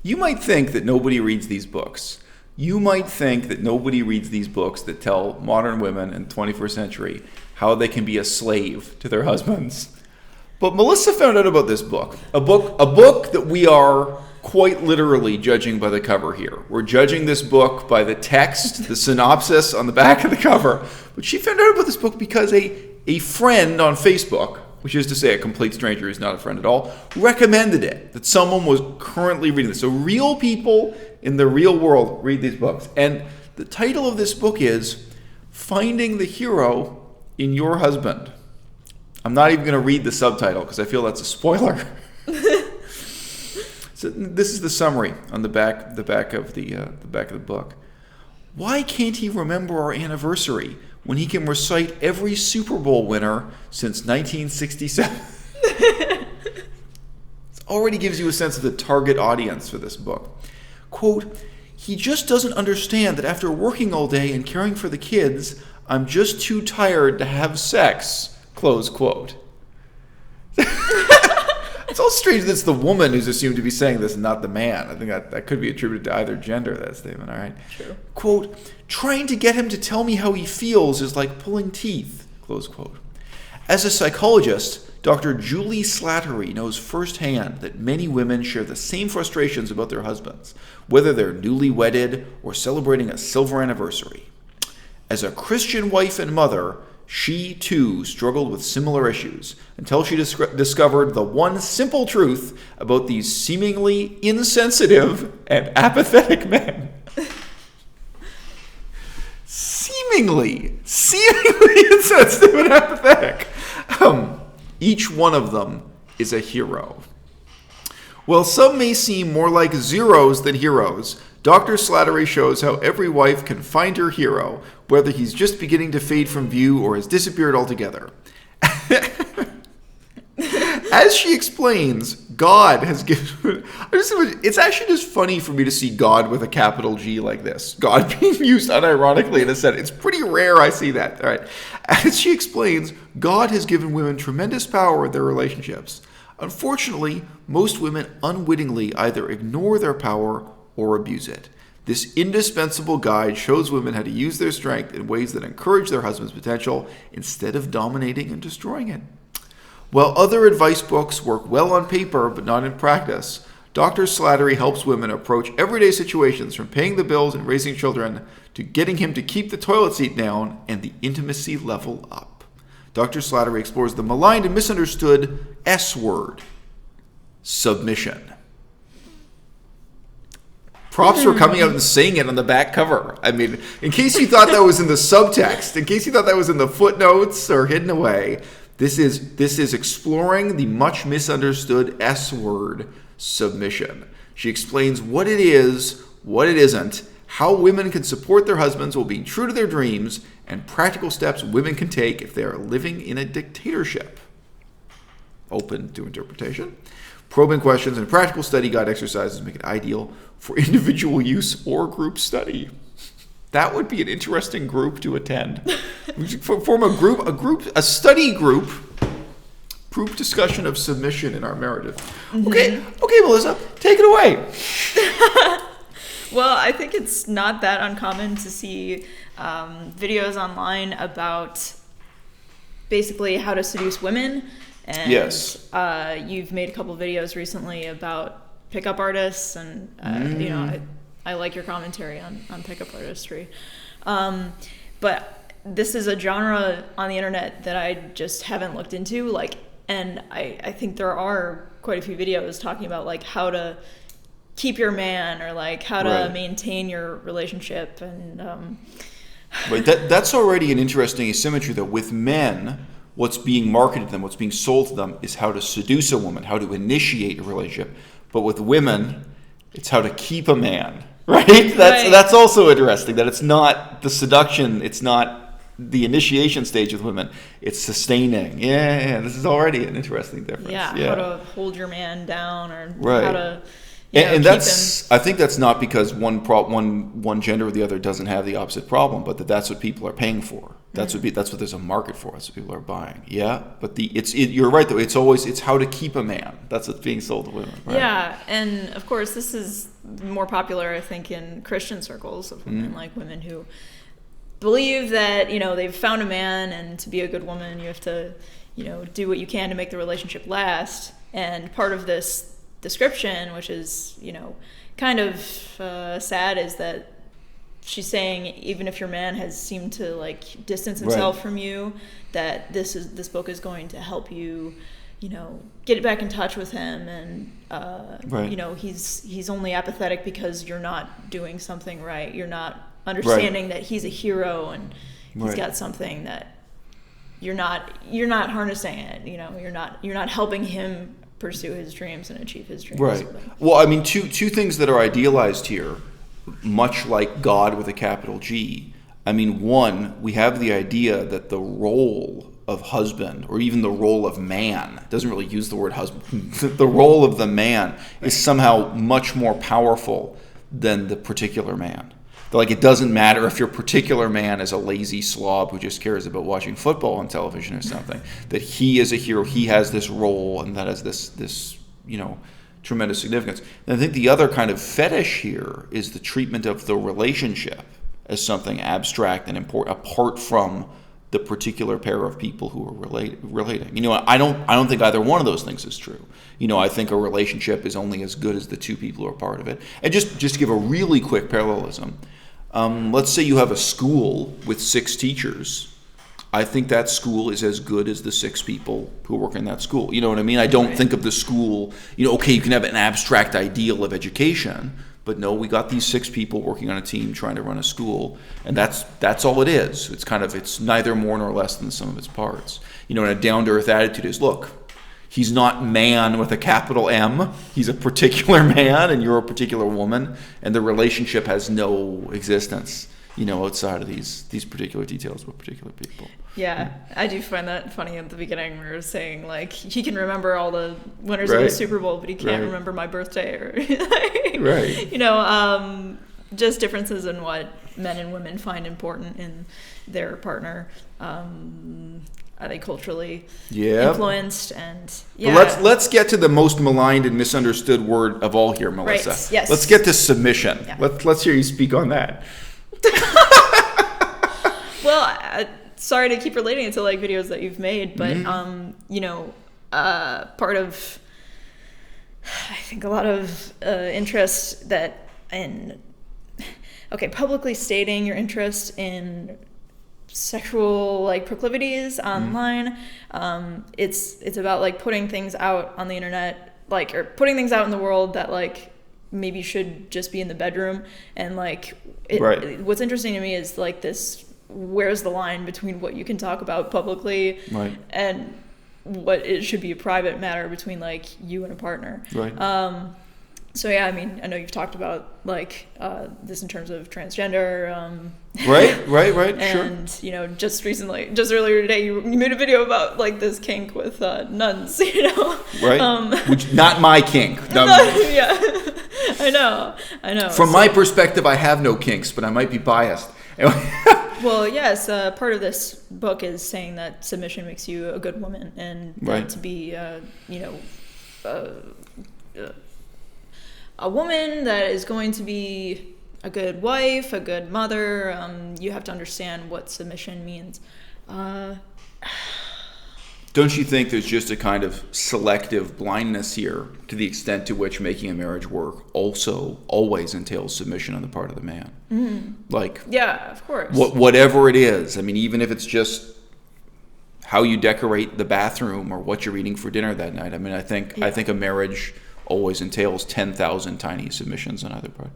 You might think that nobody reads these books. You might think that nobody reads these books that tell modern women in the 21st century how they can be a slave to their husbands. But Melissa found out about this book. A book that we are quite literally judging by the cover here. We're judging this book by the text, the synopsis on the back of the cover. But she found out about this book because a friend on Facebook, which is to say a complete stranger who's not a friend at all, recommended it, that someone was currently reading this. So real people in the real world read these books. And the title of this book is Finding the Hero in Your Husband. I'm not even going to read the subtitle because I feel that's a spoiler. So this is the summary on the back of the book. Why can't he remember our anniversary when he can recite every Super Bowl winner since 1967? It already gives you a sense of the target audience for this book. Quote, he just doesn't understand that after working all day and caring for the kids, I'm just too tired to have sex. Close quote. It's all strange that it's the woman who's assumed to be saying this and not the man. I think that could be attributed to either gender, that statement, all right? True. Quote, trying to get him to tell me how he feels is like pulling teeth, close quote. As a psychologist, Dr. Julie Slattery knows firsthand that many women share the same frustrations about their husbands, whether they're newly wedded or celebrating a silver anniversary. As a Christian wife and mother, she, too, struggled with similar issues until she discovered the one simple truth about these seemingly insensitive and apathetic men. Seemingly insensitive and apathetic. Each one of them is a hero. While some may seem more like zeros than heroes, Dr. Slattery shows how every wife can find her hero, whether he's just beginning to fade from view or has disappeared altogether. As she explains, God has given... It's actually just funny for me to see God with a capital G like this. God being used unironically in a sentence. It's pretty rare I see that. All right. As she explains, God has given women tremendous power in their relationships. Unfortunately, most women unwittingly either ignore their power or abuse it. This indispensable guide shows women how to use their strength in ways that encourage their husband's potential instead of dominating and destroying it. While other advice books work well on paper but not in practice, Dr. Slattery helps women approach everyday situations from paying the bills and raising children to getting him to keep the toilet seat down and the intimacy level up. Dr. Slattery explores the maligned and misunderstood S word, submission. Props for coming out and saying it on the back cover. I mean, in case you thought that was in the subtext, in case you thought that was in the footnotes or hidden away, this is exploring the much misunderstood S word, submission. She explains what it is, what it isn't, how women can support their husbands while being true to their dreams, and practical steps women can take if they are living in a dictatorship. Open to interpretation. Probing questions and practical study guide exercises make it ideal for individual use or group study. That would be an interesting group to attend. We should form a study group discussion of submission in our marriage. Mm-hmm. Okay, Melissa, take it away. Well, I think it's not that uncommon to see videos online about basically how to seduce women. And yes. You've made a couple videos recently about pickup artists, and you know, I like your commentary on pickup artistry. But this is a genre on the internet that I just haven't looked into. And I think there are quite a few videos talking about how to keep your man, or how to maintain your relationship. And right, that's already an interesting asymmetry, though. With men, what's being marketed to them, what's being sold to them is how to seduce a woman, how to initiate a relationship. But with women, it's how to keep a man, right? That's also interesting, that it's not the seduction, it's not the initiation stage with women, it's sustaining. Yeah, this is already an interesting difference. Yeah, how to hold your man down, or how to and that's, I think that's not because one gender or the other doesn't have the opposite problem, but that's what people are paying for. That's what there's a market for. That's what people are buying. Yeah, but you're right though. It's how to keep a man. That's what's being sold to women. Right? Yeah, and of course this is more popular, I think, in Christian circles of women, like women who believe that they've found a man, and to be a good woman, you have to do what you can to make the relationship last. And part of this description, which is kind of sad, is that she's saying even if your man has seemed to like distance himself from you, that this book is going to help you, get back in touch with him, and he's only apathetic because you're not doing something right. You're not understanding that he's a hero, and he's got something that you're not harnessing it. You're not helping him pursue his dreams and achieve his dreams. Right. Well, I mean, two things that are idealized here, much like God with a capital G. I mean, one, we have the idea that the role of husband, or even the role of man, doesn't really use the word husband, the role of the man is somehow much more powerful than the particular man. Like, it doesn't matter if your particular man is a lazy slob who just cares about watching football on television or something, that he is a hero, he has this role, and that has this tremendous significance. And I think the other kind of fetish here is the treatment of the relationship as something abstract and important, apart from the particular pair of people who are relating. I don't think either one of those things is true. I think a relationship is only as good as the two people who are part of it. And just to give a really quick parallelism, let's say you have a school with 6 teachers. I think that school is as good as the 6 people who work in that school. You know what I mean? I don't think of the school, okay, you can have an abstract ideal of education, but no, we got these 6 people working on a team trying to run a school, and that's all it is. It's neither more nor less than the sum of its parts. And a down-to-earth attitude is, look, he's not man with a capital M. He's a particular man, and you're a particular woman, and the relationship has no existence, outside of these particular details with particular people. Yeah, I do find that funny at the beginning where you're saying, like, he can remember all the winners of the Super Bowl, but he can't remember my birthday, or just differences in what men and women find important in their partner. Are they culturally influenced? And But let's get to the most maligned and misunderstood word of all here, Melissa. Right. Yes. Let's get to submission. Yeah. Let's hear you speak on that. Well, sorry to keep relating it to like videos that you've made, but part of I think a lot of interest that in publicly stating your interest in sexual like proclivities online. It's about like putting things out on the internet, or putting things out in the world that like maybe should just be in the bedroom. And what's interesting to me is like this, where's the line between what you can talk about publicly and what it should be a private matter between like you and a partner. So I mean, I know you've talked about like this in terms of transgender. Right. And just earlier today, you made a video about like this kink with nuns. Which not my kink. Yeah, I know. From my perspective, I have no kinks, but I might be biased. Well, yes, part of this book is saying that submission makes you a good woman, and to be, a woman that is going to be a good wife, a good mother. You have to understand what submission means. Don't you think there's just a kind of selective blindness here to the extent to which making a marriage work also always entails submission on the part of the man? Mm-hmm. Yeah, of course. Whatever it is. I mean, even if it's just how you decorate the bathroom or what you're eating for dinner that night. I mean, I think a marriage always entails 10,000 tiny submissions on either part.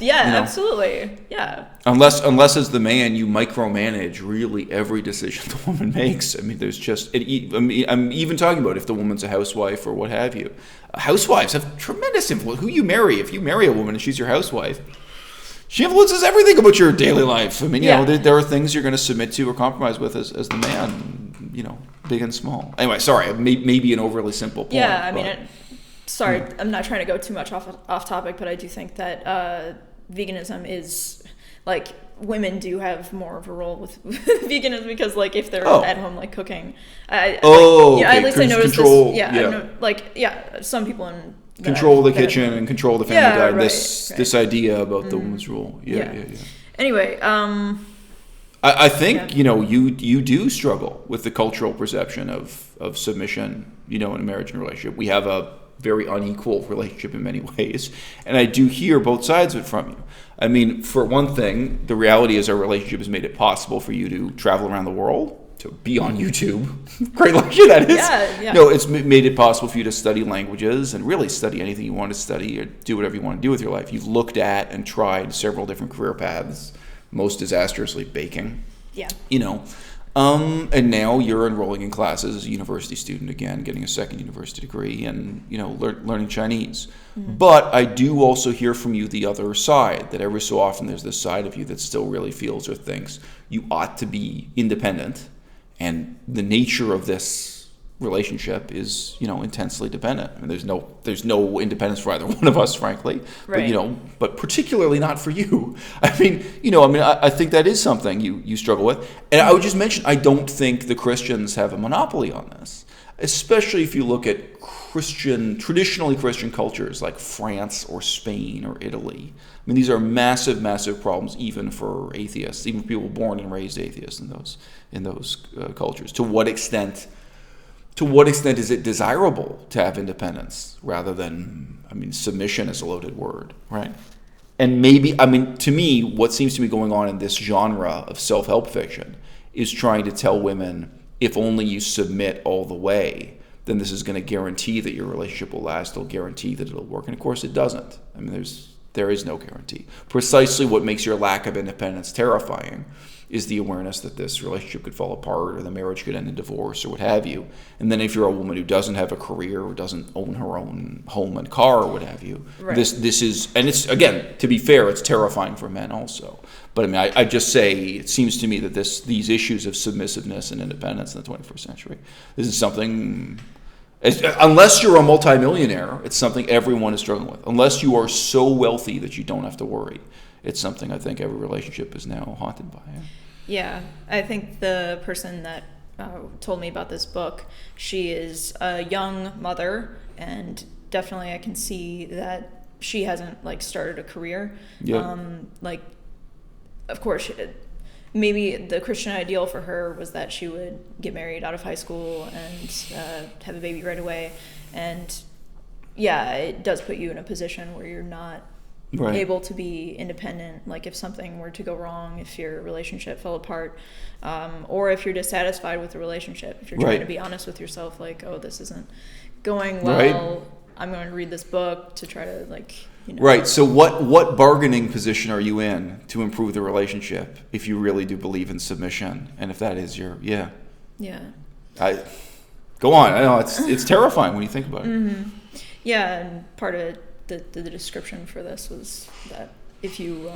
Absolutely. Yeah. Unless as the man you micromanage really every decision the woman makes. I mean, there's just I'm even talking about if the woman's a housewife or what have you. Housewives have tremendous influence. Who you marry, if you marry a woman and she's your housewife, she influences everything about your daily life. I mean, there are things you're going to submit to or compromise with as the man. Big and small. Anyway, sorry, maybe an overly simple point. Yeah, I mean, I'm not trying to go too much off topic, but I do think that veganism is like women do have more of a role with veganism because, like, if they're at home, like, cooking, at least I noticed control, this. Yeah, I know, some people in control the kitchen and control the family diet. Right, this idea about the woman's role. Yeah. Anyway, I think you do struggle with the cultural perception of submission. In a marriage and relationship, we have a very unequal relationship in many ways, and I do hear both sides of it from you. I mean, for one thing, the reality is our relationship has made it possible for you to travel around the world, to be on YouTube. Great luxury that is. Yeah. No, it's made it possible for you to study languages and really study anything you want to study or do whatever you want to do with your life. You've looked at and tried several different career paths, most disastrously baking. Yeah. And now you're enrolling in classes as a university student again, getting a second university degree and, learning Chinese. Mm-hmm. But I do also hear from you the other side, that every so often there's this side of you that still really feels or thinks you ought to be independent. And the nature of this relationship is, intensely dependent. I mean, there's no independence for either one of us, frankly. Right. But particularly not for you. I mean, I think that is something you struggle with. And I would just mention, I don't think the Christians have a monopoly on this, especially if you look at traditionally Christian cultures like France or Spain or Italy. I mean, these are massive, massive problems even for atheists, even people born and raised atheists in those cultures. To what extent is it desirable to have independence rather than, submission is a loaded word, right? And maybe, to me, what seems to be going on in this genre of self-help fiction is trying to tell women, if only you submit all the way, then this is going to guarantee that your relationship will last. It'll guarantee that it'll work. And of course it doesn't. There is no guarantee. Precisely what makes your lack of independence terrifying is the awareness that this relationship could fall apart or the marriage could end in divorce or what have you. And then if you're a woman who doesn't have a career or doesn't own her own home and car or what have you, right. this is, and it's, again, to be fair, it's terrifying for men also. But I just say, it seems to me that these issues of submissiveness and independence in the 21st century, this is something, unless you're a multimillionaire, it's something everyone is struggling with. Unless you are so wealthy that you don't have to worry, it's something I think every relationship is now haunted by. Yeah, I think the person that told me about this book, she is a young mother, and definitely I can see that she hasn't started a career. Yeah. Of course, maybe the Christian ideal for her was that she would get married out of high school and have a baby right away. And yeah, it does put you in a position where you're not right. able to be independent. Like if something were to go wrong, if your relationship fell apart, or if you're dissatisfied with the relationship, if you're trying right. to be honest with yourself, like, oh, this isn't going well, right. I'm going to read this book to try to Right. So what bargaining position are you in to improve the relationship if you really do believe in submission? And if that is your Yeah. Go on. I know it's terrifying when you think about it. Mm-hmm. Yeah, and part of the description for this was that if you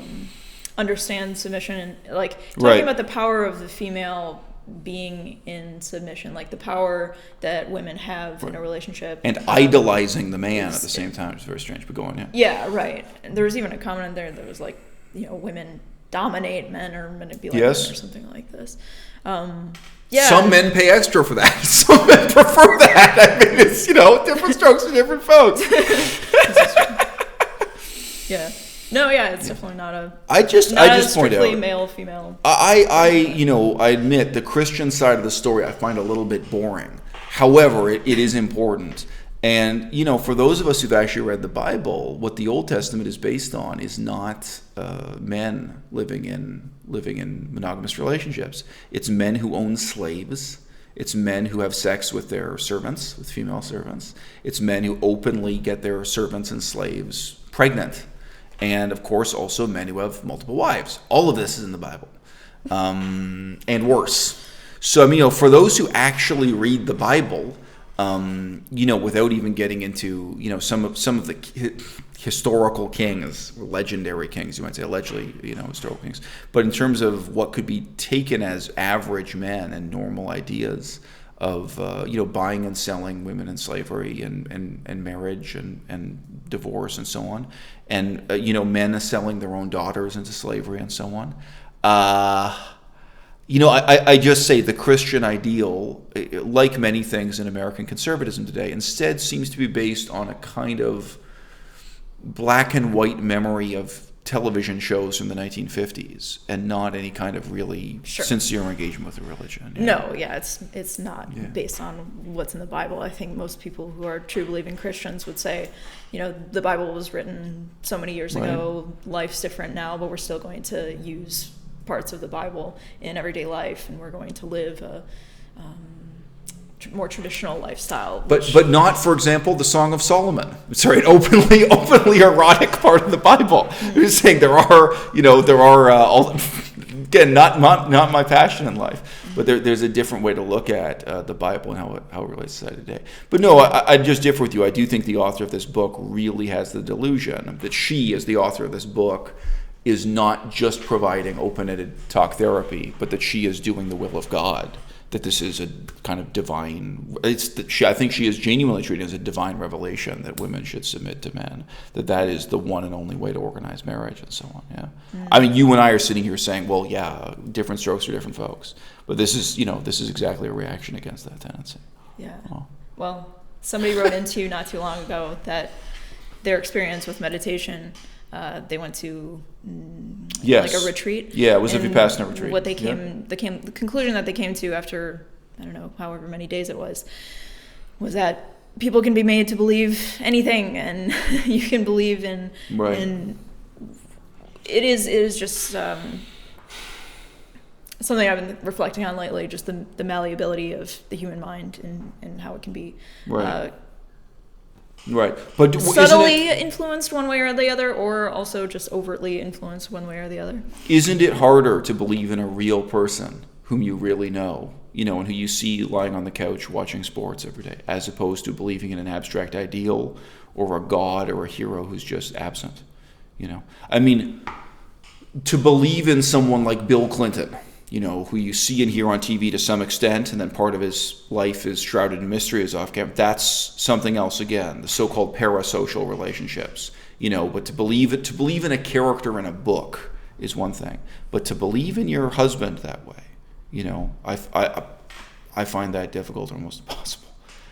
understand submission and talking right. about the power of the female being in submission, the power that women have right. in a relationship, and idolizing the man at the same time. It's very strange, but go on. Yeah, right. And there was even a comment in there that was women dominate men or manipulate yes. men or something like this. Some men pay extra for that. Some men prefer that. It's different strokes for different folks. Yeah. No, yeah, it's definitely not a. I just point out male female. I admit the Christian side of the story I find a little bit boring. However, it is important. And for those of us who've actually read the Bible, what the Old Testament is based on is not men living in monogamous relationships. It's men who own slaves. It's men who have sex with their servants, with female servants. It's men who openly get their servants and slaves pregnant. And, of course, also men who have multiple wives. All of this is in the Bible. And worse. So, for those who actually read the Bible, without even getting into, some of the historical kings, legendary kings, you might say, allegedly, historical kings. But in terms of what could be taken as average men and normal ideas of, buying and selling women in slavery and marriage and divorce and so on, and, men selling their own daughters into slavery and so on, I just say the Christian ideal, like many things in American conservatism today, instead seems to be based on a kind of black and white memory of television shows from the 1950s, and not any kind of really sincere engagement with the religion. No, it's not based on what's in the Bible. I think most people who are true believing Christians would say, the Bible was written so many years ago, life's different now, but we're still going to use parts of the Bible in everyday life, and we're going to live a more traditional lifestyle. But not, for example, the Song of Solomon. Sorry, an openly erotic part of the Bible. I'm just saying there are again, not my passion in life, but there's a different way to look at the Bible and how it relates to today. But no, I just differ with you. I do think the author of this book really has the delusion that she, as the author of this book, is not just providing open-ended talk therapy, but that she is doing the will of God. That this is a kind of divine. I think she is genuinely treated as a divine revelation that women should submit to men. That is the one and only way to organize marriage and so on. Yeah, I mean, you and I are sitting here saying, well, yeah, different strokes for different folks, but this is exactly a reaction against that tendency. Yeah. Well, somebody wrote into you not too long ago that their experience with meditation. They went to like a retreat. Yeah, it was a Vipassana retreat. What the conclusion that they came to after, I don't know, however many days it was that people can be made to believe anything, and you can believe in. Right. And it is just something I've been reflecting on lately. Just the malleability of the human mind and how it can be. Right. Right, but subtly influenced one way or the other, or also just overtly influenced one way or the other. Isn't it harder to believe in a real person whom you really know, and who you see lying on the couch watching sports every day, as opposed to believing in an abstract ideal or a god or a hero who's just absent? I mean, to believe in someone like Bill Clinton, who you see and hear on TV to some extent, and then part of his life is shrouded in mystery, is off camera. That's something else again, the so-called parasocial relationships. But to believe in a character in a book is one thing, but to believe in your husband that way, I find that difficult or almost impossible.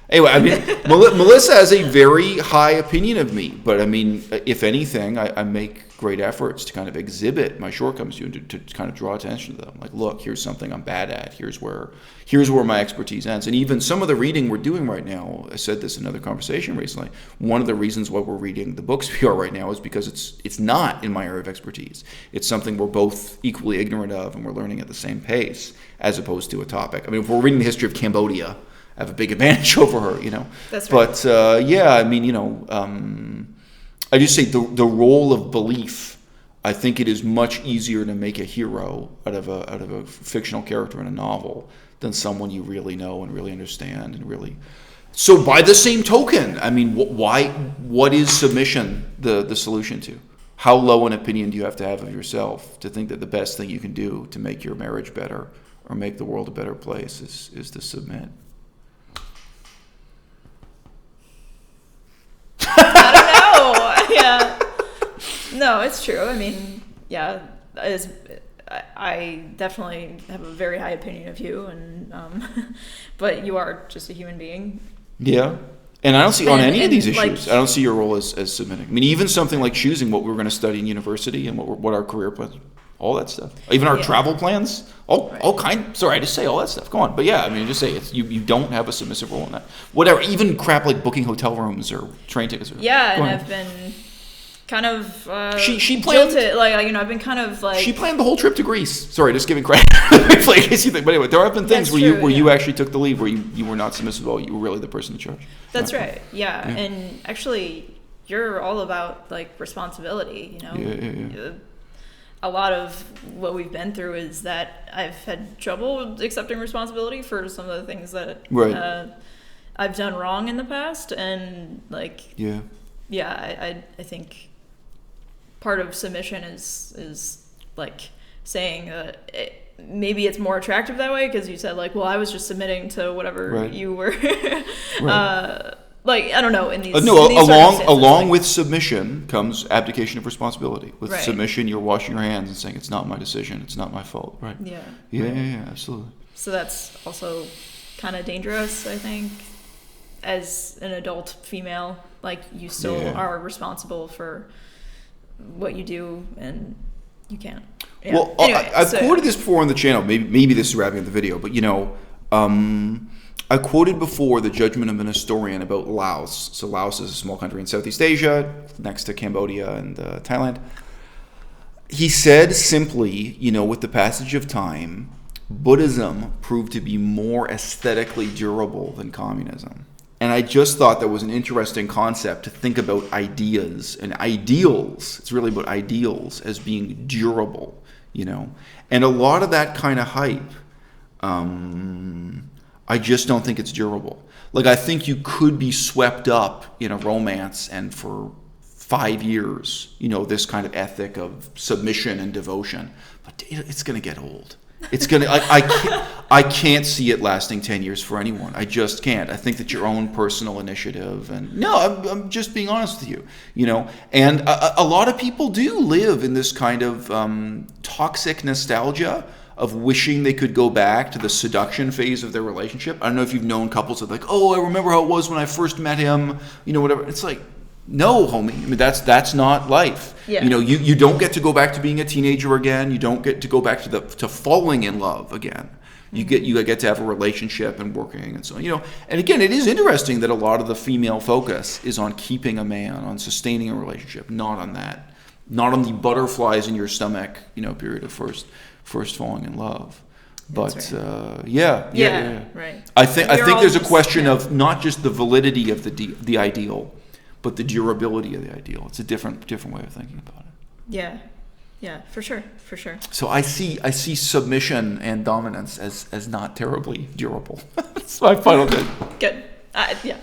Anyway, I mean, Melissa has a very high opinion of me, but I mean, if anything, I make great efforts to kind of exhibit my shortcomings to you and to kind of draw attention to them. Like, look, here's something I'm bad at. Here's where my expertise ends. And even some of the reading we're doing right now, I said this in another conversation recently, one of the reasons why we're reading the books we are right now is because it's not in my area of expertise. It's something we're both equally ignorant of, and we're learning at the same pace, as opposed to a topic. I mean, if we're reading the history of Cambodia, I have a big advantage over her, That's right. But I mean, I just say the role of belief. I think it is much easier to make a hero out of a fictional character in a novel than someone you really know and really understand and really. So by the same token, I mean, what is submission the solution to? How low an opinion do you have to have of yourself to think that the best thing you can do to make your marriage better or make the world a better place is to submit? Yeah. No, it's true. I mean, yeah, I definitely have a very high opinion of you, and but you are just a human being. Yeah. And I don't see on any of these issues, I don't see your role as submitting. I mean, even something like choosing what we were going to study in university and what our career plans, all that stuff. Even our travel plans, all kind. Sorry, I just say all that stuff. Go on. But yeah, I mean, just say it's you don't have a submissive role in that. Whatever, even crap like booking hotel rooms or train tickets. Yeah, and I've been kind of she planned jilted, I've been kind of like she planned the whole trip to Greece. Sorry, just giving credit. But anyway, there have been things where you actually took the lead, where you were not submissive at all. You were really the person in charge. That's right. Yeah, and actually, you're all about like responsibility. Yeah. A lot of what we've been through is that I've had trouble accepting responsibility for some of the things that I've done wrong in the past, and I think part of submission is like saying that maybe it's more attractive that way, because you said like, well, I was just submitting to whatever you were Like, I don't know, in these no, in these along like, with submission comes abdication of responsibility. With right. submission, you're washing your hands and saying, it's not my decision, it's not my fault, right? Yeah, absolutely. So that's also kind of dangerous, I think, as an adult female. Like, you still are responsible for what you do, and you can't. Yeah. Well, anyway, I've quoted this before on the channel. Maybe this is wrapping up the video, but I quoted before the judgment of an historian about Laos. So Laos is a small country in Southeast Asia, next to Cambodia and Thailand. He said simply, with the passage of time, Buddhism proved to be more aesthetically durable than communism. And I just thought that was an interesting concept to think about ideas and ideals. It's really about ideals as being durable, And a lot of that kind of hype, I just don't think it's durable. Like, I think you could be swept up in a romance and for 5 years, this kind of ethic of submission and devotion, but it's going to get old. It's going to, I can't see it lasting 10 years for anyone. I just can't. I think that your own personal initiative, and no, I'm just being honest with you, and a lot of people do live in this kind of toxic nostalgia of wishing they could go back to the seduction phase of their relationship. I don't know if you've known couples that like, oh, I remember how it was when I first met him, whatever. It's like, no, homie. I mean, that's not life. Yeah. You don't get to go back to being a teenager again. You don't get to go back to falling in love again. You get to have a relationship and working and so on. And again, it is interesting that a lot of the female focus is on keeping a man, on sustaining a relationship, not on that, not on the butterflies in your stomach, period of first falling in love. But right. Yeah. Right. I think there's a question of not just the validity of the ideal, but the durability of the ideal. It's a different way of thinking about it. Yeah, for sure. So I see submission and dominance as not terribly durable. That's my final good. Good. Yeah.